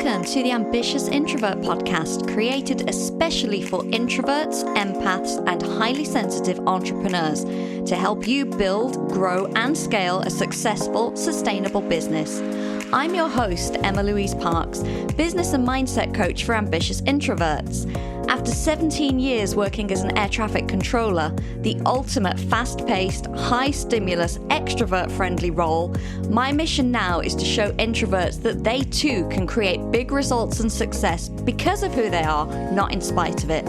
Welcome to the Ambitious Introvert podcast, created especially for introverts, empaths, and highly sensitive entrepreneurs to help you build, grow, and scale a successful, sustainable business. I'm your host, Emma-Louise Parks, business and mindset coach for ambitious introverts. After 17 years working as an air traffic controller, the ultimate fast-paced, high-stimulus, extrovert-friendly role, my mission now is to show introverts that they too can create big results and success because of who they are, not in spite of it.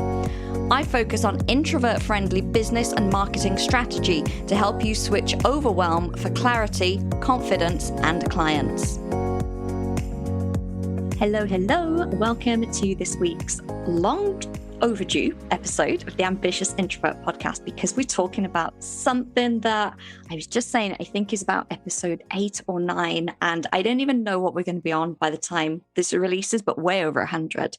I focus on introvert-friendly business and marketing strategy to help you switch overwhelm for clarity, confidence, and clients. Hello. Welcome to this week's long overdue episode of the Ambitious Introvert podcast, because we're talking about something that I was just saying I think is about episode 8 or 9, and I don't even know what we're going to be on by the time this releases, but way over 100.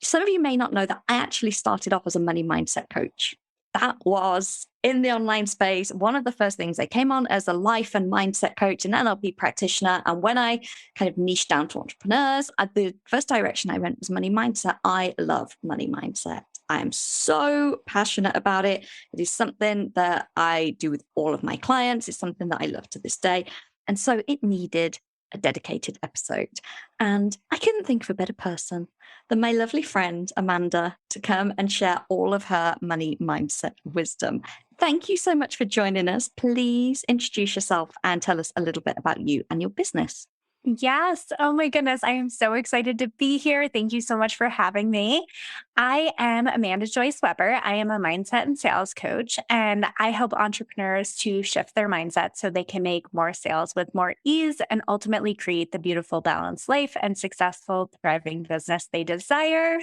Some of you may not know that I actually started off as a money mindset coach. That was in the online space. One of the first things I came on as a life and mindset coach and NLP practitioner. And when I kind of niched down to entrepreneurs, the first direction I went was money mindset. I love money mindset. I am so passionate about it. It is something that I do with all of my clients. It's something that I love to this day. And so it needed a dedicated episode. And I couldn't think of a better person than my lovely friend, Amanda, to come and share all of her money mindset wisdom. Thank you so much for joining us. Please introduce yourself and tell us a little bit about you and your business. Yes. Oh my goodness. I am so excited to be here. Thank you so much for having me. I am Amanda Joyce Weber. I am a mindset and sales coach, and I help entrepreneurs to shift their mindset so they can make more sales with more ease and ultimately create the beautiful, balanced life and successful, thriving business they desire.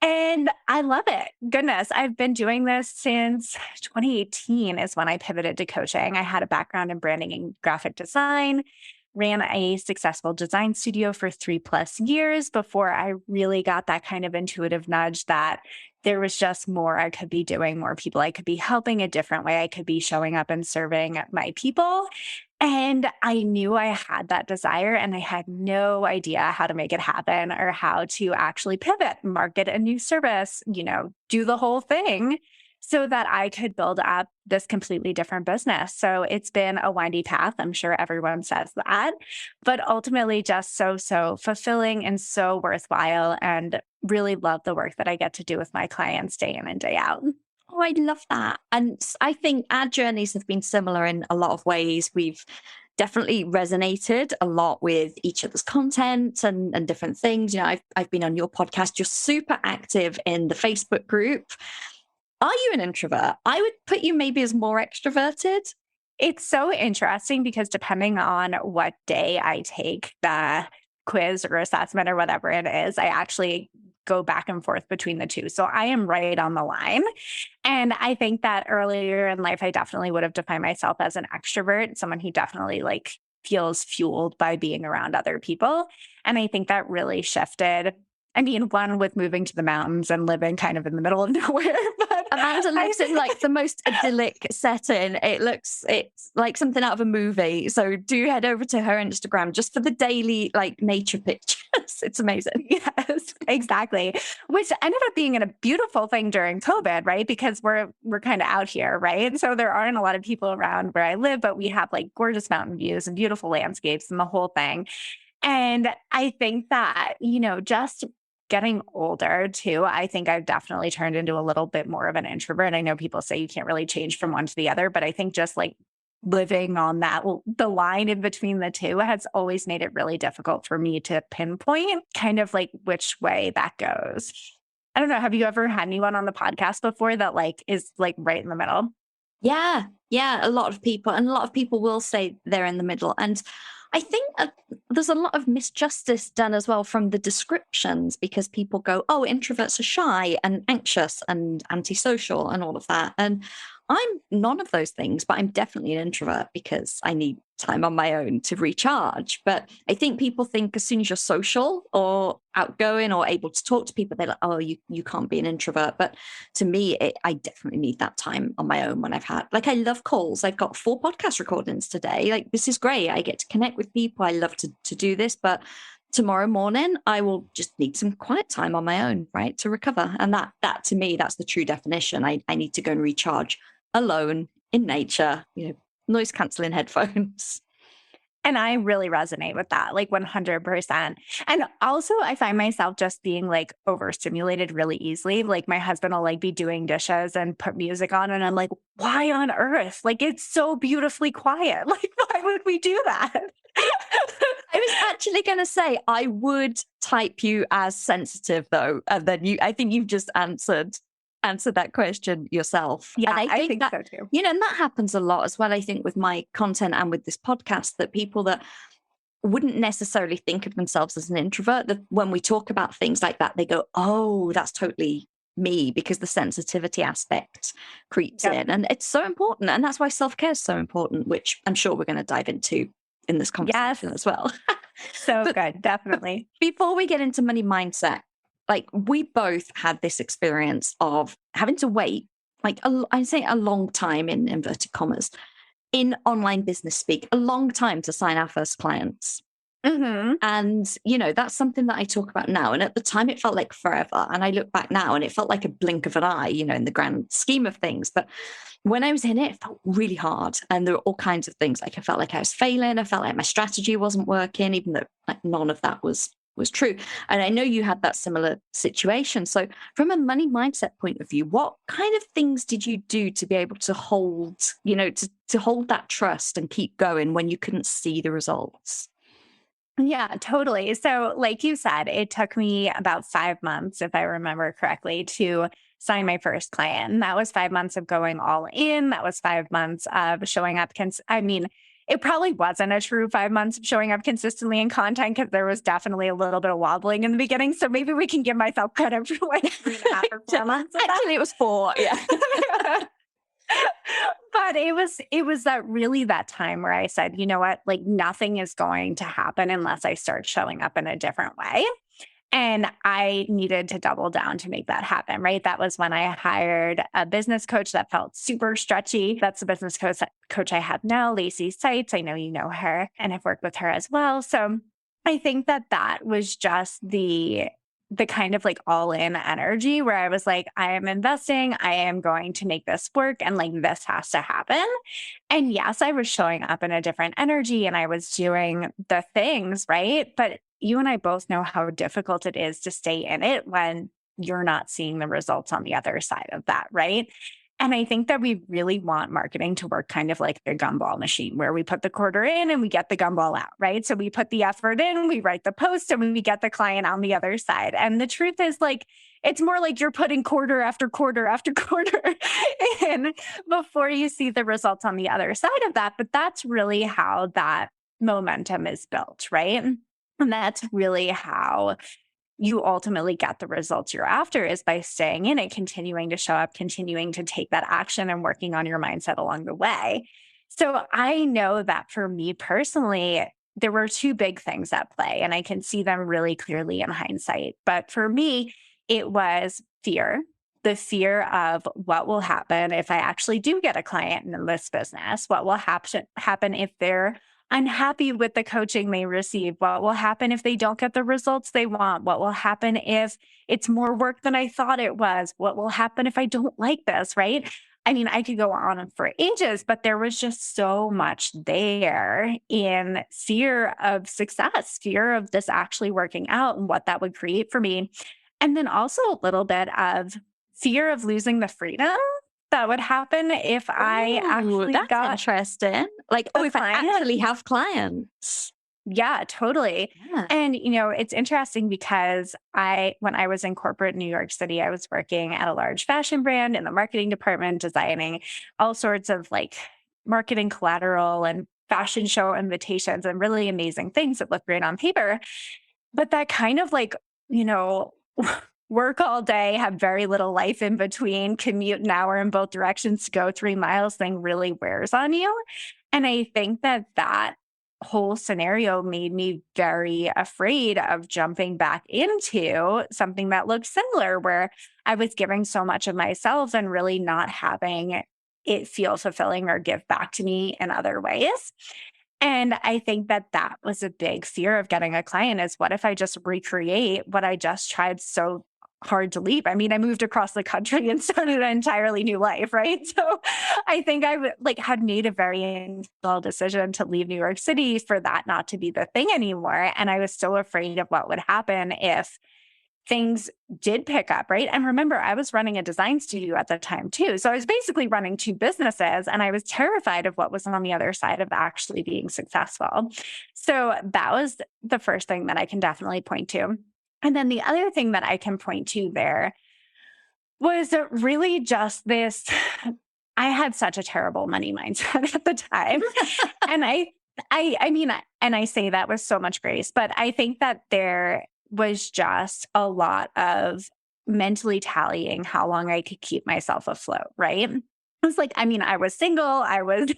And I love it. Goodness, I've been doing this since 2018 is when I pivoted to coaching. I had a background in branding and graphic design, ran a successful design studio for 3+ years before I really got that kind of intuitive nudge that there was just more I could be doing, more people I could be helping, a different way I could be showing up and serving my people. And I knew I had that desire, and I had no idea how to make it happen or how to actually pivot, market a new service, do the whole thing, so that I could build up this completely different business. So it's been a windy path. I'm sure everyone says that, but ultimately just so fulfilling and so worthwhile, and really love the work that I get to do with my clients day in and day out. Oh, I love that. And I think our journeys have been similar in a lot of ways. We've definitely resonated a lot with each other's content and different things. I've been on your podcast. You're super active in the Facebook group. Are you an introvert? I would put you maybe as more extroverted. It's so interesting because depending on what day I take the quiz or assessment or whatever it is, I actually go back and forth between the two. So I am right on the line. And I think that earlier in life, I definitely would have defined myself as an extrovert, someone who definitely feels fueled by being around other people. And I think that really shifted. I mean, one with moving to the mountains and living kind of in the middle of nowhere. But Amanda lives in the most idyllic setting. It's like something out of a movie. So do head over to her Instagram just for the daily nature pictures. It's amazing. Yes, exactly. Which ended up being a beautiful thing during COVID, right? Because we're kind of out here, right? So there aren't a lot of people around where I live, but we have gorgeous mountain views and beautiful landscapes and the whole thing. And I think that, just getting older too, I think I've definitely turned into a little bit more of an introvert. I know people say you can't really change from one to the other, but I think just living on the line in between the two has always made it really difficult for me to pinpoint kind of which way that goes. I don't know. Have you ever had anyone on the podcast before that is right in the middle? Yeah. A lot of people will say they're in the middle. And I think there's a lot of misjustice done as well from the descriptions, because people go, oh, introverts are shy and anxious and antisocial and all of that. And I'm none of those things, but I'm definitely an introvert because I need time on my own to recharge. But I think people think as soon as you're social or outgoing or able to talk to people, they're like, oh, you can't be an introvert. But to me, I definitely need that time on my own when I've had, I love calls. I've got 4 podcast recordings today. This is great. I get to connect with people. I love to do this. But tomorrow morning, I will just need some quiet time on my own, right, to recover. And that to me, that's the true definition. I need to go and recharge alone in nature, noise canceling headphones. And I really resonate with that, like 100%. And also, I find myself just being like overstimulated really easily. Like my husband will like be doing dishes and put music on, and I'm like, why on earth? Like it's so beautifully quiet. Like, why would we do that? I was actually going to say I would type you as sensitive though, and then I think you've just answered that question yourself. Yeah, and I think so too. And that happens a lot as well. I think with my content and with this podcast, that people that wouldn't necessarily think of themselves as an introvert, that when we talk about things like that, they go, "Oh, that's totally me," because the sensitivity aspect creeps in, and it's so important. And that's why self-care is so important, which I'm sure we're going to dive into in this conversation as well. So good, definitely. Before we get into money mindset, like we both had this experience of having to wait, like I'd say a long time in inverted commas, in online business speak, a long time to sign our first clients. Mm-hmm. And, that's something that I talk about now. And at the time, it felt like forever. And I look back now and it felt like a blink of an eye, in the grand scheme of things. But when I was in it, it felt really hard. And there were all kinds of things. Like I felt like I was failing. I felt like my strategy wasn't working, even though like none of that was true. And I know you had that similar situation. So from a money mindset point of view, what kind of things did you do to be able to hold, to hold that trust and keep going when you couldn't see the results? Yeah, totally. So, like you said, it took me about 5 months, if I remember correctly, to sign my first client. And that was 5 months of going all in. That was 5 months of showing up. It probably wasn't a true 5 months of showing up consistently in content because there was definitely a little bit of wobbling in the beginning. So maybe we can give myself credit for like 3.5 or 4 months. Actually, it was 4. Yeah. But it was that time where I said, you know what, like nothing is going to happen unless I start showing up in a different way. And I needed to double down to make that happen, right? That was when I hired a business coach that felt super stretchy. That's the business coach I have now, Lacey Seitz. I know you know her and have worked with her as well. So I think that was just the kind of like all in energy where I was like, I am investing, I am going to make this work, and like this has to happen. And yes, I was showing up in a different energy and I was doing the things, right? But you and I both know how difficult it is to stay in it when you're not seeing the results on the other side of that, right? And I think that we really want marketing to work kind of like a gumball machine where we put the quarter in and we get the gumball out, right? So we put the effort in, we write the post, and we get the client on the other side. And the truth is like, it's more like you're putting quarter after quarter after quarter in before you see the results on the other side of that. But that's really how that momentum is built, right? And that's really how you ultimately get the results you're after, is by staying in it, continuing to show up, continuing to take that action and working on your mindset along the way. So I know that for me personally, there were two big things at play, and I can see them really clearly in hindsight. But for me, it was fear. The fear of what will happen if I actually do get a client in this business. What will happen if they're unhappy with the coaching they receive? What will happen if they don't get the results they want? What will happen if it's more work than I thought it was? What will happen if I don't like this, right? I mean, I could go on for ages, but there was just so much there in fear of success, fear of this actually working out and what that would create for me. And then also a little bit of fear of losing the freedom that would happen if I actually that's got interesting. Like, if I actually have clients. Yeah, totally. Yeah. And, it's interesting because when I was in corporate New York City, I was working at a large fashion brand in the marketing department, designing all sorts of like marketing collateral and fashion show invitations and really amazing things that look great on paper. But that kind of like, work all day, have very little life in between, commute an hour in both directions to go 3 miles thing really wears on you. And I think that whole scenario made me very afraid of jumping back into something that looked similar, where I was giving so much of myself and really not having it feel fulfilling or give back to me in other ways. And I think that that was a big fear of getting a client is what if I just recreate what I just tried so hard to leave? I mean, I moved across the country and started an entirely new life, right? So I think like had made a very intentional decision to leave New York City for that not to be the thing anymore. And I was so afraid of what would happen if things did pick up, right? And remember, I was running a design studio at the time too. So I was basically running two businesses and I was terrified of what was on the other side of actually being successful. So that was the first thing that I can definitely point to. And then the other thing that I can point to there was really just this. I had such a terrible money mindset at the time. And I mean, and I say that with so much grace, but I think that there was just a lot of mentally tallying how long I could keep myself afloat, right? It was like, I mean, I was single, I was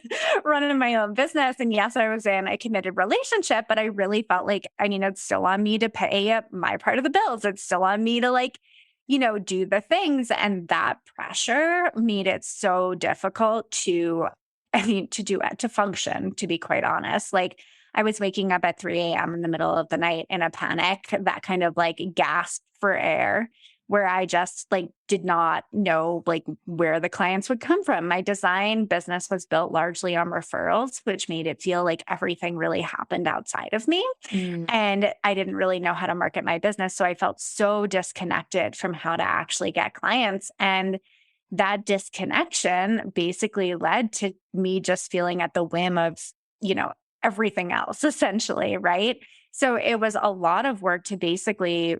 running my own business, and yes, I was in a committed relationship, but I really felt like, I mean, it's still on me to pay up my part of the bills. It's still on me to like, do the things. And that pressure made it so difficult to do it, to function, to be quite honest. Like I was waking up at 3 a.m. in the middle of the night in a panic, that kind of like gasp for air, where I just like did not know like where the clients would come from. My design business was built largely on referrals, which made it feel like everything really happened outside of me. Mm. And I didn't really know how to market my business. So I felt so disconnected from how to actually get clients. And that disconnection basically led to me just feeling at the whim of, everything else essentially. Right. So it was a lot of work to basically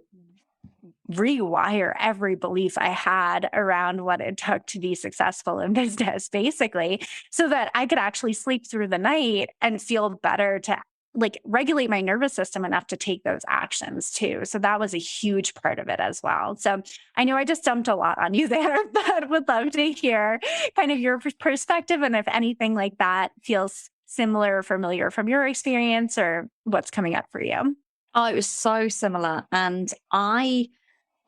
rewire every belief I had around what it took to be successful in business, basically, so that I could actually sleep through the night and feel better to like regulate my nervous system enough to take those actions too. So that was a huge part of it as well. So I know I just dumped a lot on you there, but would love to hear kind of your perspective and if anything like that feels similar or familiar from your experience or what's coming up for you. Oh, it was so similar. And I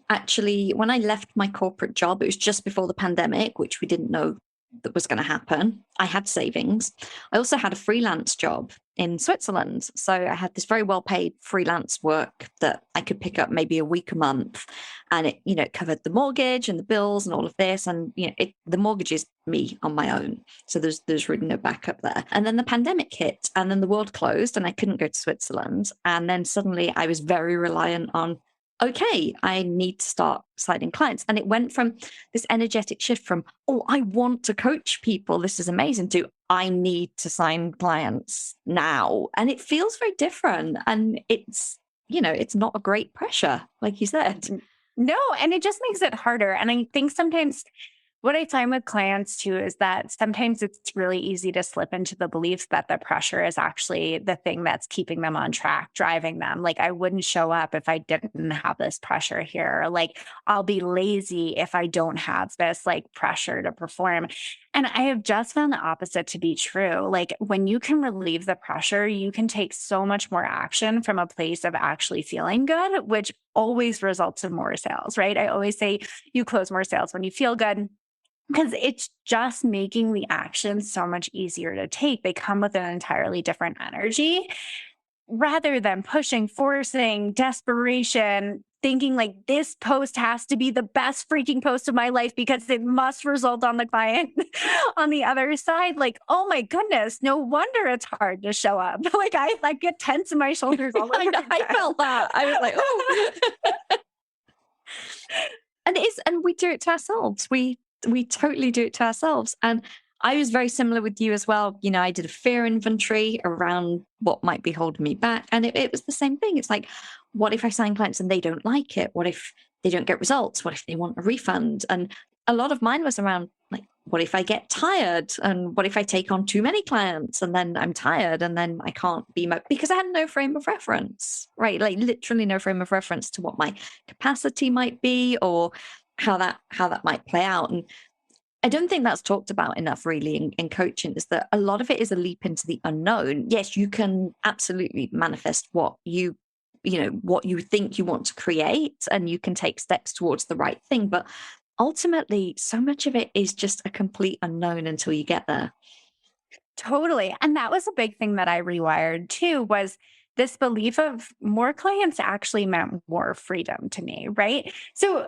actually, when I left my corporate job, it was just before the pandemic, which we didn't know that was going to happen. I had savings. I also had a freelance job in Switzerland. So I had this very well paid freelance work that I could pick up maybe a week a month. And it covered the mortgage and the bills and all of this. And, the mortgage is me on my own. So there's really no backup there. And then the pandemic hit and then the world closed and I couldn't go to Switzerland. And then suddenly I was very reliant on, okay, I need to start signing clients. And it went from this energetic shift from, oh, I want to coach people, this is amazing, to I need to sign clients now. And it feels very different. And it's not a great pressure, like you said. No, and it just makes it harder. And I think sometimes what I find with clients too is that sometimes it's really easy to slip into the belief that the pressure is actually the thing that's keeping them on track, driving them. Like, I wouldn't show up if I didn't have this pressure here. Like, I'll be lazy if I don't have this like pressure to perform. And I have just found the opposite to be true. Like, when you can relieve the pressure, you can take so much more action from a place of actually feeling good, which always results in more sales, right? I always say you close more sales when you feel good, because it's just making the action so much easier to take. They come with an entirely different energy rather than pushing, forcing, desperation, thinking like this post has to be the best freaking post of my life because it must result on the client on the other side. Like, oh my goodness, no wonder it's hard to show up. Like I get tense in my shoulders all over. I felt that. I was like, oh. And we do it to ourselves. We totally do it to ourselves. And I was very similar with you as well. I did a fear inventory around what might be holding me back. And it was the same thing. It's like, what if I sign clients and they don't like it? What if they don't get results? What if they want a refund? And a lot of mine was around like, what if I get tired? And what if I take on too many clients and then I'm tired and then I can't be because I had no frame of reference, right? Like literally no frame of reference to what my capacity might be or how that might play out. And I don't think that's talked about enough really in coaching, is that a lot of it is a leap into the unknown. Yes, you can absolutely manifest what you think you want to create, and you can take steps towards the right thing. But ultimately, so much of it is just a complete unknown until you get there. Totally. And that was a big thing that I rewired too, was this belief of more clients actually meant more freedom to me, right? So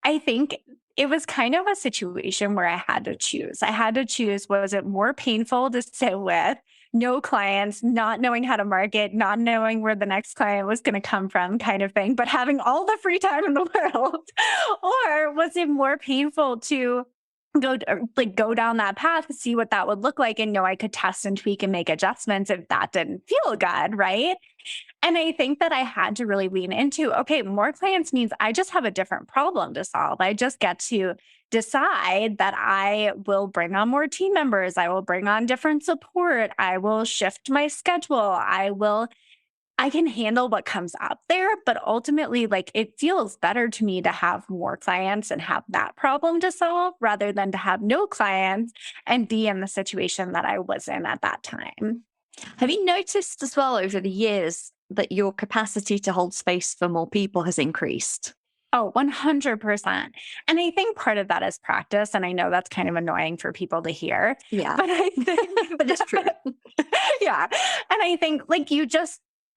I think it was kind of a situation where I had to choose. I had to choose, was it more painful to sit with no clients, not knowing how to market, not knowing where the next client was going to come from, kind of thing, but having all the free time in the world? Or was it more painful to go down that path to see what that would look like and know I could test and tweak and make adjustments if that didn't feel good, right? And I think that I had to really lean into, okay, more clients means I just have a different problem to solve. I just get to decide that I will bring on more team members. I will bring on different support. I will shift my schedule. I can handle what comes up there, but ultimately, like, it feels better to me to have more clients and have that problem to solve rather than to have no clients and be in the situation that I was in at that time. Have you noticed as well over the years that your capacity to hold space for more people has increased? Oh, 100%. And I think part of that is practice. And I know that's kind of annoying for people to hear, Yeah, but I think but it's true. yeah. And I think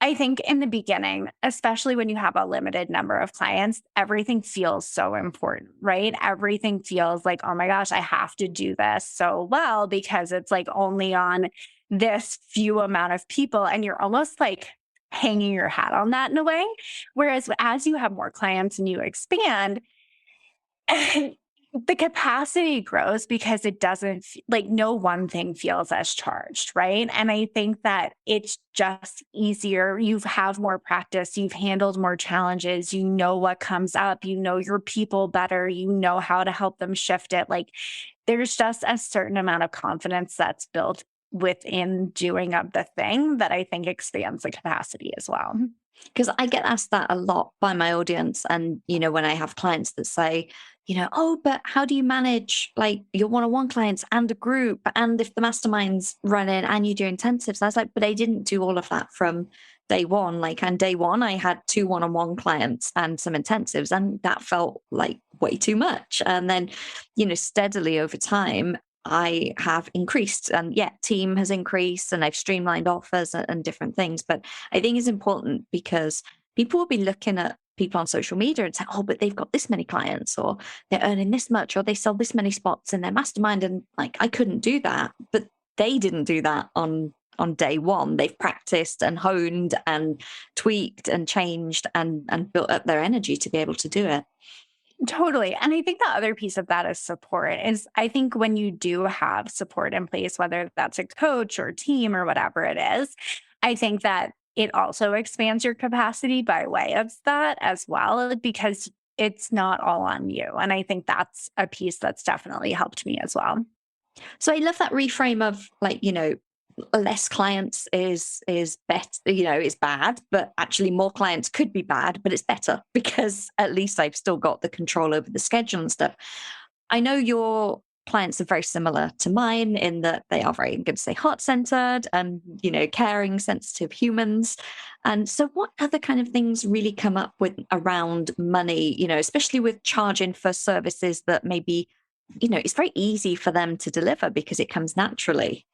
I think in the beginning, especially when you have a limited number of clients, everything feels so important, right? Everything feels like, oh my gosh, I have to do this so well because it's like only on this few amount of people. And you're almost like hanging your hat on that in a way. Whereas as you have more clients and you expand, the capacity grows because it doesn't like no one thing feels as charged, right? And I think that it's just easier. You have more practice, you've handled more challenges, you know what comes up, you know your people better, you know how to help them shift it. Like there's just a certain amount of confidence that's built within doing of the thing that I think expands the capacity as well. Because I get asked that a lot by my audience. And, when I have clients that say, oh, but how do you manage like your one on one clients and a group? And if the mastermind's running and you do intensives, I was like, but I didn't do all of that from day one. Like on day one, I had 2 one on one clients and some intensives, and that felt like way too much. And then, steadily over time, I have increased, and team has increased, and I've streamlined offers and different things. But I think it's important because people will be looking at people on social media and say, oh, but they've got this many clients, or they're earning this much, or they sell this many spots in their mastermind. And like, I couldn't do that, but they didn't do that on day one. They've practiced and honed and tweaked and changed and built up their energy to be able to do it. Totally. And I think the other piece of that is support. Is I think when you do have support in place, whether that's a coach or team or whatever it is, I think that it also expands your capacity by way of that as well, because it's not all on you. And I think that's a piece that's definitely helped me as well. So I love that reframe of like, less clients is better, is bad, but actually more clients could be bad, but it's better because at least I've still got the control over the schedule and stuff. I know your clients are very similar to mine in that they are very, I'm going to say, heart-centered and, caring, sensitive humans. And so what other kind of things really come up with around money, especially with charging for services that maybe, it's very easy for them to deliver because it comes naturally?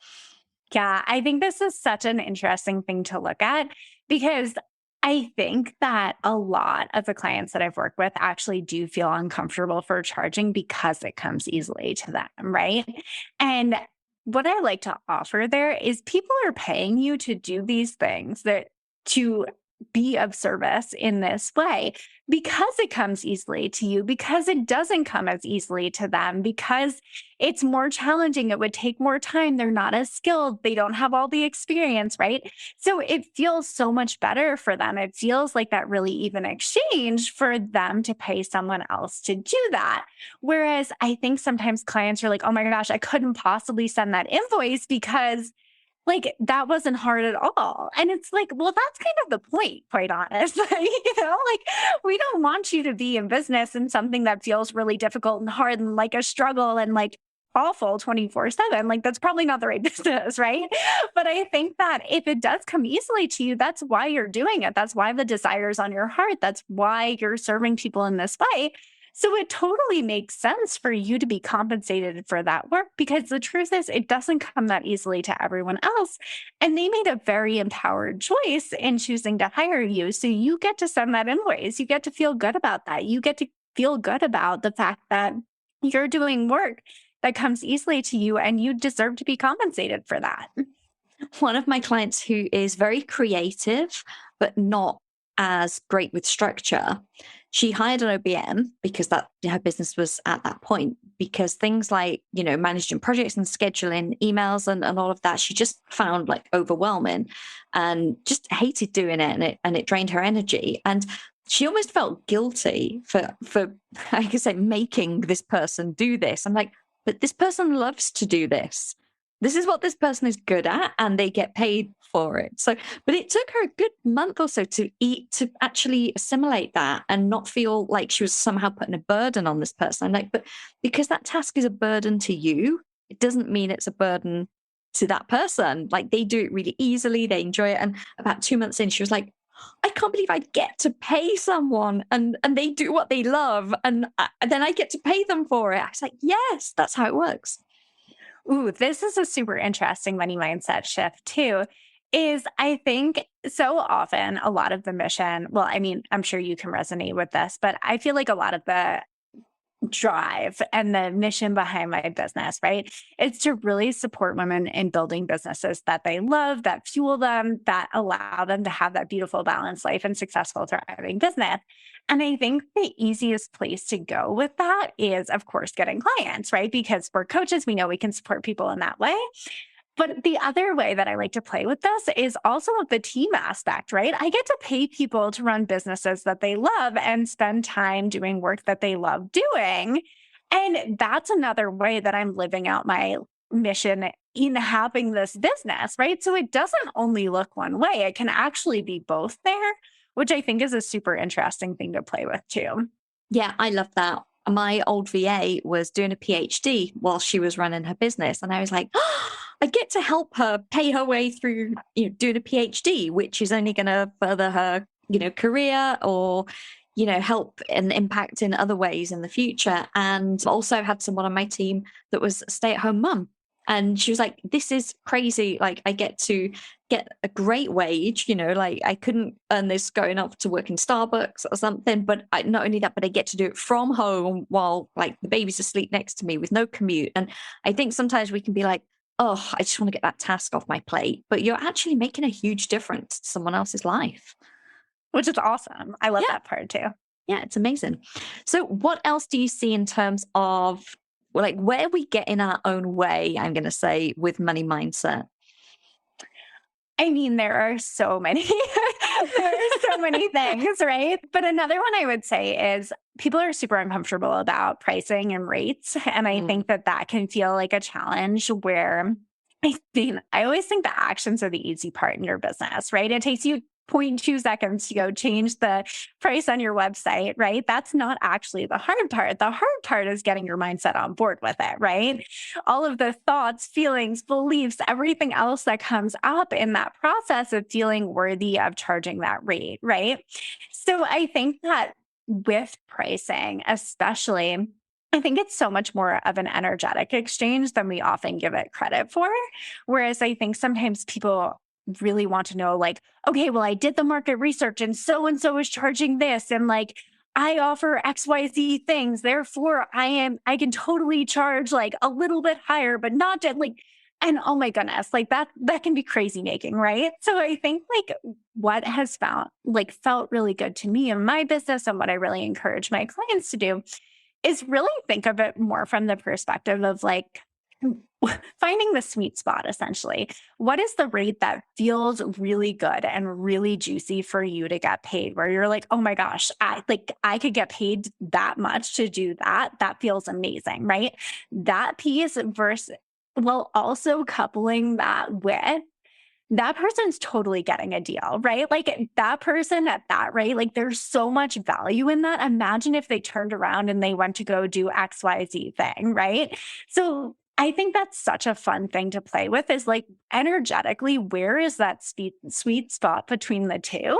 Yeah, I think this is such an interesting thing to look at because I think that a lot of the clients that I've worked with actually do feel uncomfortable for charging because it comes easily to them, right? And what I like to offer there is people are paying you to do these things that to be of service in this way because it comes easily to you, because it doesn't come as easily to them, because it's more challenging. It would take more time. They're not as skilled. They don't have all the experience, right? So it feels so much better for them. It feels like that really even exchange for them to pay someone else to do that. Whereas I think sometimes clients are like, oh my gosh, I couldn't possibly send that invoice because like, that wasn't hard at all. And it's like, well, that's kind of the point, quite honest. Like, we don't want you to be in business in something that feels really difficult and hard and like a struggle and like awful 24/7. Like, that's probably not the right business, right? But I think that if it does come easily to you, that's why you're doing it. That's why the desire is on your heart. That's why you're serving people in this way. So it totally makes sense for you to be compensated for that work because the truth is, it doesn't come that easily to everyone else. And they made a very empowered choice in choosing to hire you. So you get to send that invoice. You get to feel good about that. You get to feel good about the fact that you're doing work that comes easily to you and you deserve to be compensated for that. One of my clients who is very creative, but not as great with structure, she hired an OBM because that her business was at that point. Because things like, managing projects and scheduling emails and all of that, she just found like overwhelming and just hated doing it, and it drained her energy. And she almost felt guilty for I could say making this person do this. I'm like, but this person loves to do this. This is what this person is good at, and they get paid for it. So, but it took her a good month or so to actually assimilate that and not feel like she was somehow putting a burden on this person. I'm like, but because that task is a burden to you, it doesn't mean it's a burden to that person. Like, they do it really easily, they enjoy it. And about 2 months in, she was like, I can't believe I get to pay someone and they do what they love, and then I get to pay them for it. I was like, yes, that's how it works. Ooh, this is a super interesting money mindset shift too. Is I think so often a lot of the mission, well, I mean, I'm sure you can resonate with this, but I feel like a lot of the drive and the mission behind my business, right? It's to really support women in building businesses that they love, that fuel them, that allow them to have that beautiful, balanced life and successful, thriving business. And I think the easiest place to go with that is, of course, getting clients, right? Because we're coaches, we know we can support people in that way. But the other way that I like to play with this is also the team aspect, right? I get to pay people to run businesses that they love and spend time doing work that they love doing. And that's another way that I'm living out my mission in having this business, right? So it doesn't only look one way, it can actually be both there, which I think is a super interesting thing to play with too. Yeah, I love that. My old VA was doing a PhD while she was running her business. And I was like, oh, I get to help her pay her way through, doing a PhD, which is only going to further her, career or, help and impact in other ways in the future. And also had someone on my team that was a stay-at-home mum. And she was like, this is crazy. Like, I get to get a great wage, like I couldn't earn this going off to work in Starbucks or something. But not only that, but I get to do it from home while like the baby's asleep next to me with no commute. And I think sometimes we can be like, oh, I just want to get that task off my plate. But you're actually making a huge difference to someone else's life. Which is awesome. I love that part too. Yeah, it's amazing. So what else do you see in terms of like where we get in our own way, I'm going to say, with money mindset? I mean, there are so many, there are so many things, right? But another one I would say is people are super uncomfortable about pricing and rates. And I think that that can feel like a challenge where I always think the actions are the easy part in your business, right? It takes you 0.2 seconds to go change the price on your website, right? That's not actually the hard part. The hard part is getting your mindset on board with it, right? All of the thoughts, feelings, beliefs, everything else that comes up in that process of feeling worthy of charging that rate, right? So I think that with pricing, especially, I think it's so much more of an energetic exchange than we often give it credit for. Whereas I think sometimes people really want to know, like, okay, well, I did the market research and so is charging this. And like, I offer XYZ things. Therefore, I can totally charge like a little bit higher, but not to like, and oh my goodness, like that can be crazy making, right? So I think like what has felt really good to me in my business and what I really encourage my clients to do is really think of it more from the perspective of like finding the sweet spot, essentially. What is the rate that feels really good and really juicy for you to get paid, where you're like, oh my gosh, I could get paid that much to do that. That feels amazing, right? That piece versus, well, also coupling that with that person's totally getting a deal, right? Like that person at that rate, like there's so much value in that. Imagine if they turned around and they went to go do XYZ thing, right? So I think that's such a fun thing to play with is like energetically, where is that sweet spot between the two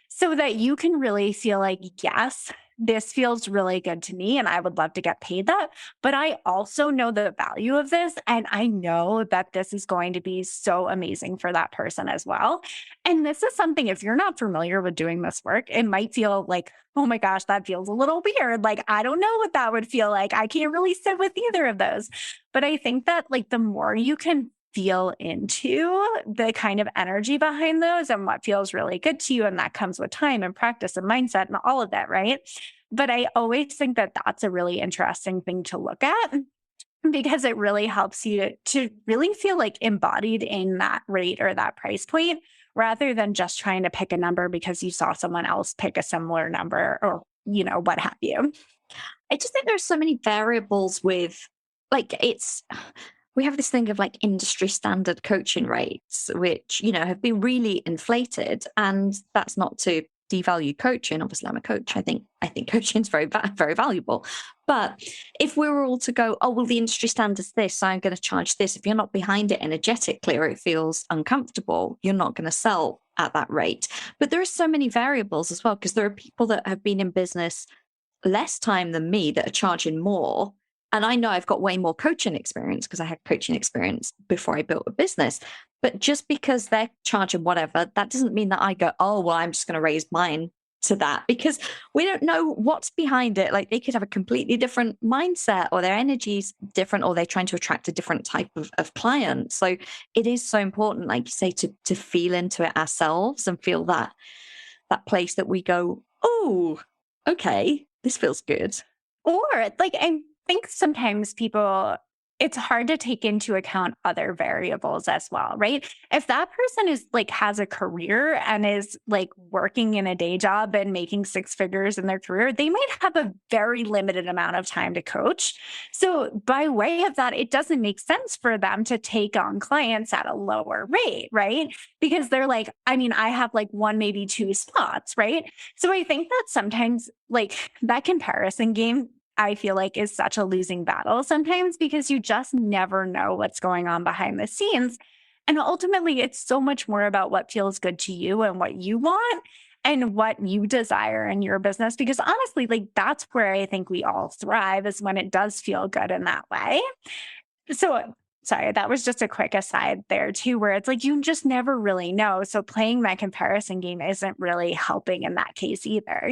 so that you can really feel like, yes, this feels really good to me and I would love to get paid that. But I also know the value of this. And I know that this is going to be so amazing for that person as well. And this is something, if you're not familiar with doing this work, it might feel like, oh my gosh, that feels a little weird. Like, I don't know what that would feel like. I can't really sit with either of those. But I think that like the more you can feel into the kind of energy behind those and what feels really good to you, and that comes with time and practice and mindset and all of that, right? But I always think that that's a really interesting thing to look at because it really helps you to really feel like embodied in that rate or that price point rather than just trying to pick a number because you saw someone else pick a similar number or, what have you. I just think there's so many variables with like we have this thing of like industry standard coaching rates, which, have been really inflated. And that's not to devalue coaching. Obviously, I'm a coach. I think coaching is very, very valuable. But if we were all to go, oh, well, the industry standard's this, so I'm going to charge this. If you're not behind it energetically or it feels uncomfortable, you're not going to sell at that rate. But there are so many variables as well, because there are people that have been in business less time than me that are charging more. And I know I've got way more coaching experience because I had coaching experience before I built a business. But just because they're charging whatever, that doesn't mean that I go, oh, well, I'm just going to raise mine to that, because we don't know what's behind it. Like they could have a completely different mindset, or their energy's different, or they're trying to attract a different type of client. So it is so important, like you say, to feel into it ourselves and feel that place that we go, oh, okay, this feels good. Or like, I think sometimes it's hard to take into account other variables as well, right? If that person is like has a career and is like working in a day job and making six figures in their career, they might have a very limited amount of time to coach. So by way of that, it doesn't make sense for them to take on clients at a lower rate, right? Because they're like, I have like one, maybe two spots, right? So I think that sometimes like that comparison game, I feel like is such a losing battle sometimes because you just never know what's going on behind the scenes. And ultimately, it's so much more about what feels good to you and what you want and what you desire in your business. Because honestly, like that's where I think we all thrive is when it does feel good in that way. So, sorry, that was just a quick aside there too, where it's like you just never really know. So playing that comparison game isn't really helping in that case either.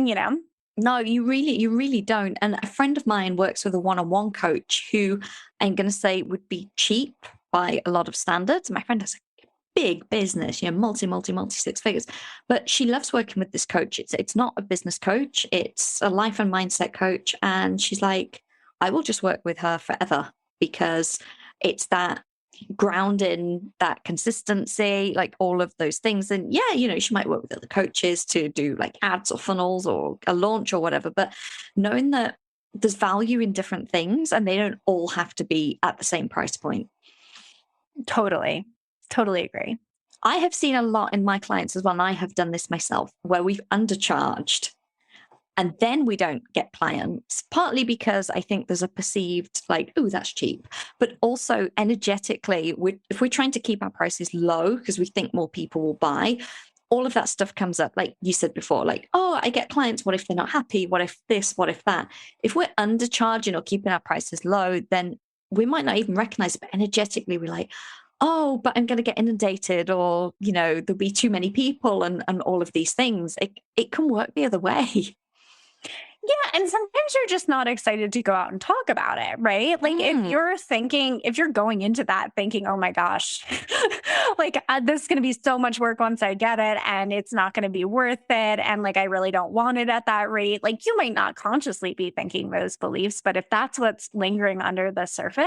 No, you really don't. And a friend of mine works with a one-on-one coach who I'm going to say would be cheap by a lot of standards. My friend has a big business, multi six figures, but she loves working with this coach. It's not a business coach. It's a life and mindset coach. And she's like, I will just work with her forever because it's that grounding, that consistency, like all of those things. And yeah, she might work with other coaches to do like ads or funnels or a launch or whatever, but knowing that there's value in different things and they don't all have to be at the same price point. Totally agree. I have seen a lot in my clients as well, and I have done this myself, where we've undercharged and then we don't get clients, partly because I think there's a perceived like, oh, that's cheap. But also energetically, if we're trying to keep our prices low because we think more people will buy, all of that stuff comes up. Like you said before, like, oh, I get clients. What if they're not happy? What if this? What if that? If we're undercharging or keeping our prices low, then we might not even recognize it. But energetically, we're like, oh, but I'm going to get inundated, or, there'll be too many people and all of these things. It can work the other way. Yeah. And sometimes you're just not excited to go out and talk about it, right? Like if you're going into that thinking, oh my gosh, like this is going to be so much work once I get it and it's not going to be worth it. And like, I really don't want it at that rate. Like you might not consciously be thinking those beliefs, but if that's what's lingering under the surface,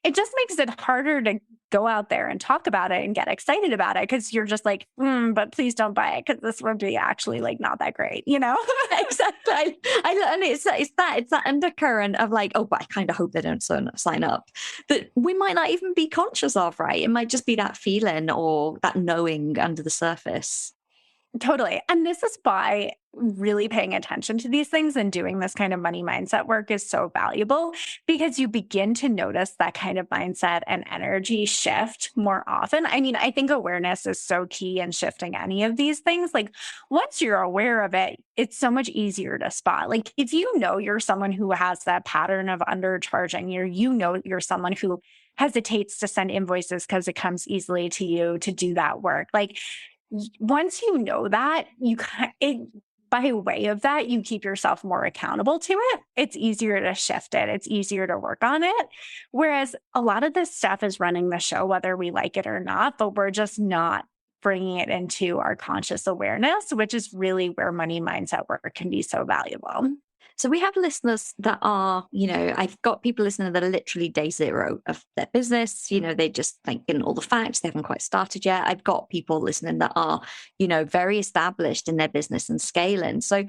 it just makes it harder to go out there and talk about it and get excited about it because you're just like, but please don't buy it because this would be actually like not that great, Exactly. And it's that undercurrent of like, oh, but I kind of hope they don't sign up that we might not even be conscious of, right? It might just be that feeling or that knowing under the surface. Totally. And this is why really paying attention to these things and doing this kind of money mindset work is so valuable because you begin to notice that kind of mindset and energy shift more often. I mean, I think awareness is so key in shifting any of these things. Like, once you're aware of it, it's so much easier to spot. Like, if you know you're someone who has that pattern of undercharging, you know you're someone who hesitates to send invoices because it comes easily to you to do that work. Like, once you know that, by way of that, you keep yourself more accountable to it. It's easier to shift it. It's easier to work on it. Whereas a lot of this stuff is running the show, whether we like it or not, but we're just not bringing it into our conscious awareness, which is really where money mindset work can be so valuable. So we have listeners that are, I've got people listening that are literally day zero of their business. They just thinking all the facts. They haven't quite started yet. I've got people listening that are, very established in their business and scaling. So,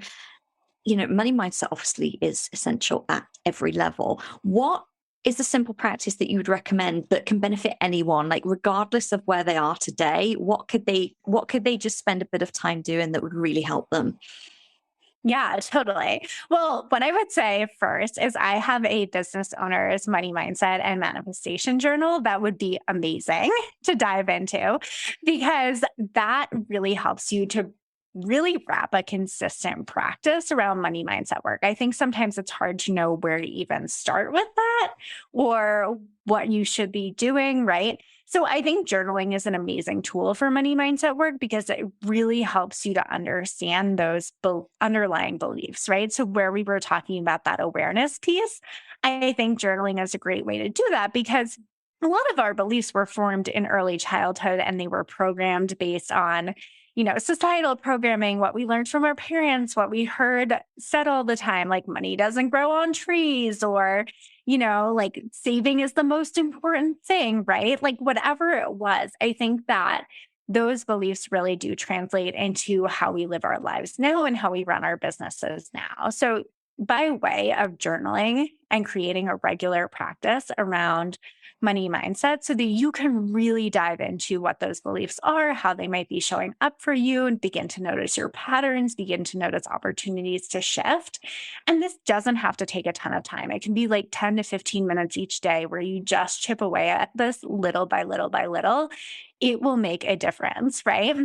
money mindset obviously is essential at every level. What is the simple practice that you would recommend that can benefit anyone, like regardless of where they are today? What could they just spend a bit of time doing that would really help them? Yeah, totally. Well, what I would say first is I have a business owner's money mindset and manifestation journal that would be amazing to dive into because that really helps you to really wrap a consistent practice around money mindset work. I think sometimes it's hard to know where to even start with that or what you should be doing, right? So I think journaling is an amazing tool for money mindset work because it really helps you to understand those underlying beliefs, right? So where we were talking about that awareness piece, I think journaling is a great way to do that because a lot of our beliefs were formed in early childhood and they were programmed based on societal programming, what we learned from our parents, what we heard said all the time, like money doesn't grow on trees or, like saving is the most important thing, right? Like whatever it was, I think that those beliefs really do translate into how we live our lives now and how we run our businesses now. So, by way of journaling and creating a regular practice around money mindset so that you can really dive into what those beliefs are, how they might be showing up for you, and begin to notice your patterns, begin to notice opportunities to shift. And this doesn't have to take a ton of time. It can be like 10 to 15 minutes each day where you just chip away at this little by little by little. It will make a difference, right?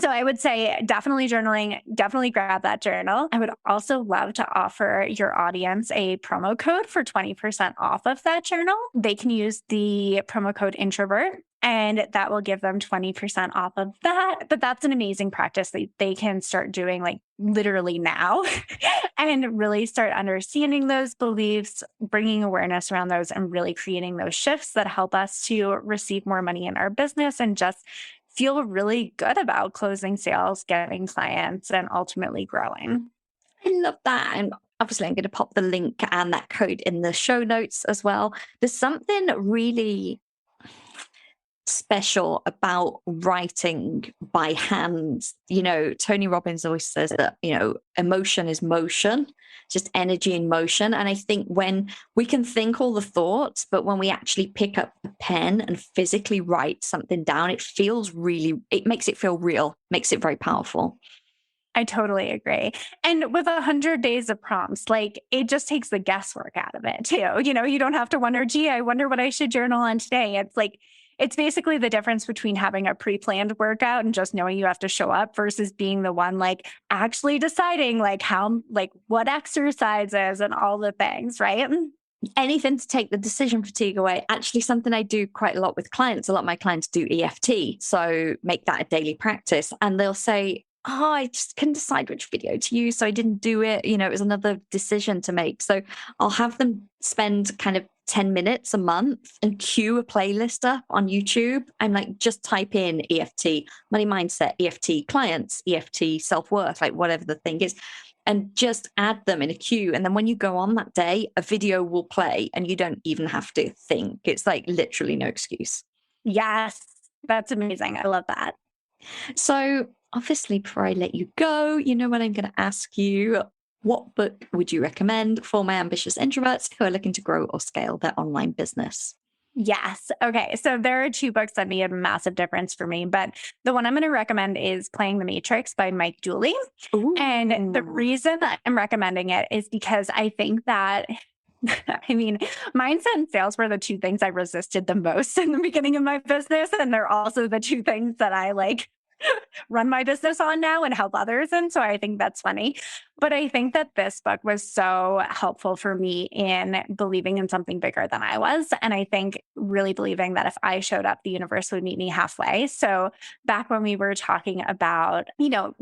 So I would say definitely journaling, definitely grab that journal. I would also love to offer your audience a promo code for 20% off of that journal. They can use the promo code introvert and that will give them 20% off of that. But that's an amazing practice that they can start doing like literally now and really start understanding those beliefs, bringing awareness around those and really creating those shifts that help us to receive more money in our business and just feel really good about closing sales, getting clients, and ultimately growing. I love that. And obviously, I'm going to pop the link and that code in the show notes as well. There's something really special about writing by hand. Tony Robbins always says that, emotion is motion, just energy in motion. And I think when we can think all the thoughts, but when we actually pick up a pen and physically write something down, it makes it feel real, makes it very powerful. I totally agree. And with 100 days of prompts, like it just takes the guesswork out of it too. You don't have to wonder, gee, I wonder what I should journal on today. It's basically the difference between having a pre-planned workout and just knowing you have to show up versus being the one like actually deciding what exercises and all the things, right? Anything to take the decision fatigue away. Actually, something I do quite a lot with clients. A lot of my clients do EFT. So make that a daily practice. And they'll say, I just couldn't decide which video to use. So I didn't do it. It was another decision to make. So I'll have them spend kind of 10 minutes a month and queue a playlist up on YouTube. I'm like, just type in EFT, money mindset, EFT clients, EFT self-worth, like whatever the thing is, and just add them in a queue. And then when you go on that day, a video will play and you don't even have to think. It's like literally no excuse. Yes, that's amazing. I love that. So obviously, before I let you go, you know what I'm going to ask you. What book would you recommend for my ambitious introverts who are looking to grow or scale their online business? Yes. Okay. So there are two books that made a massive difference for me, but the one I'm going to recommend is Playing the Matrix by Mike Dooley. And the Ooh. reason that I'm recommending it is because I think that, I mean, mindset and sales were the two things I resisted the most in the beginning of my business. And they're also the two things that I run my business on now and help others in. So I think that's funny. But I think that this book was so helpful for me in believing in something bigger than I was. And I think really believing that if I showed up, the universe would meet me halfway. So back when we were talking about,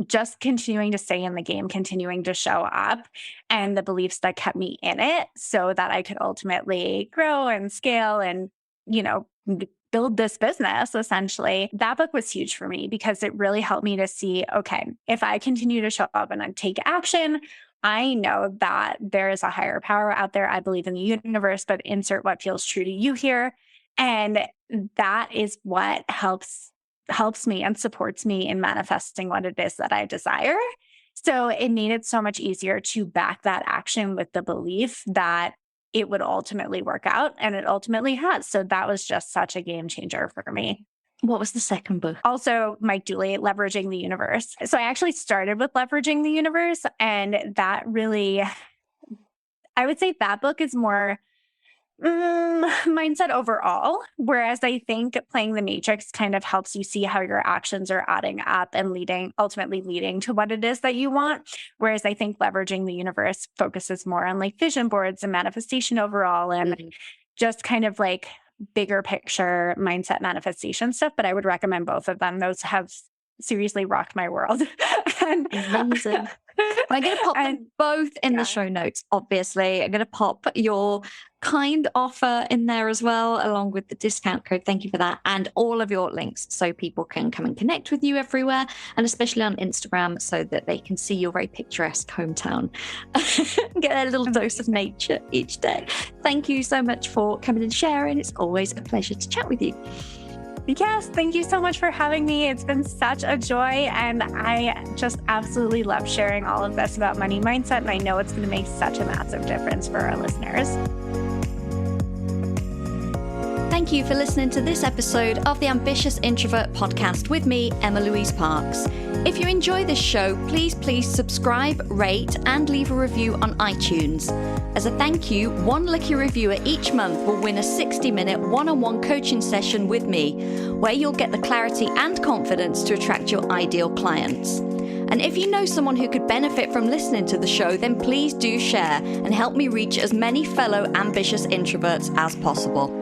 just continuing to stay in the game, continuing to show up, and the beliefs that kept me in it so that I could ultimately grow and scale and, build this business, essentially, that book was huge for me because it really helped me to see, okay, if I continue to show up and I take action, I know that there is a higher power out there. I believe in the universe, but insert what feels true to you here. And that is what helps me and supports me in manifesting what it is that I desire. So it made it so much easier to back that action with the belief that it would ultimately work out, and it ultimately has. So that was just such a game changer for me. What was the second book? Also, Mike Dooley, Leveraging the Universe. So I actually started with Leveraging the Universe, and that really, I would say that book is more mindset overall. Whereas I think Playing the Matrix kind of helps you see how your actions are adding up and ultimately leading to what it is that you want. Whereas I think Leveraging the Universe focuses more on vision boards and manifestation overall and just kind of bigger picture mindset manifestation stuff. But I would recommend both of them. Those have seriously rocked my world. Amazing. I'm going to pop them both in the show notes, obviously. I'm going to pop your kind offer in there as well, along with the discount code. Thank you for that. And all of your links so people can come and connect with you everywhere, and especially on Instagram so that they can see your very picturesque hometown. Get a little dose of nature each day. Thank you so much for coming and sharing. It's always a pleasure to chat with you. Yes, thank you so much for having me. It's been such a joy, and I just absolutely love sharing all of this about money mindset, and I know it's going to make such a massive difference for our listeners. Thank you for listening to this episode of the Ambitious Introvert podcast with me, Emma-Louise Parks. If you enjoy this show, please subscribe, rate, and leave a review on iTunes. As a thank you, one lucky reviewer each month will win a 60-minute one-on-one coaching session with me, where you'll get the clarity and confidence to attract your ideal clients. And if you know someone who could benefit from listening to the show, then please do share and help me reach as many fellow ambitious introverts as possible.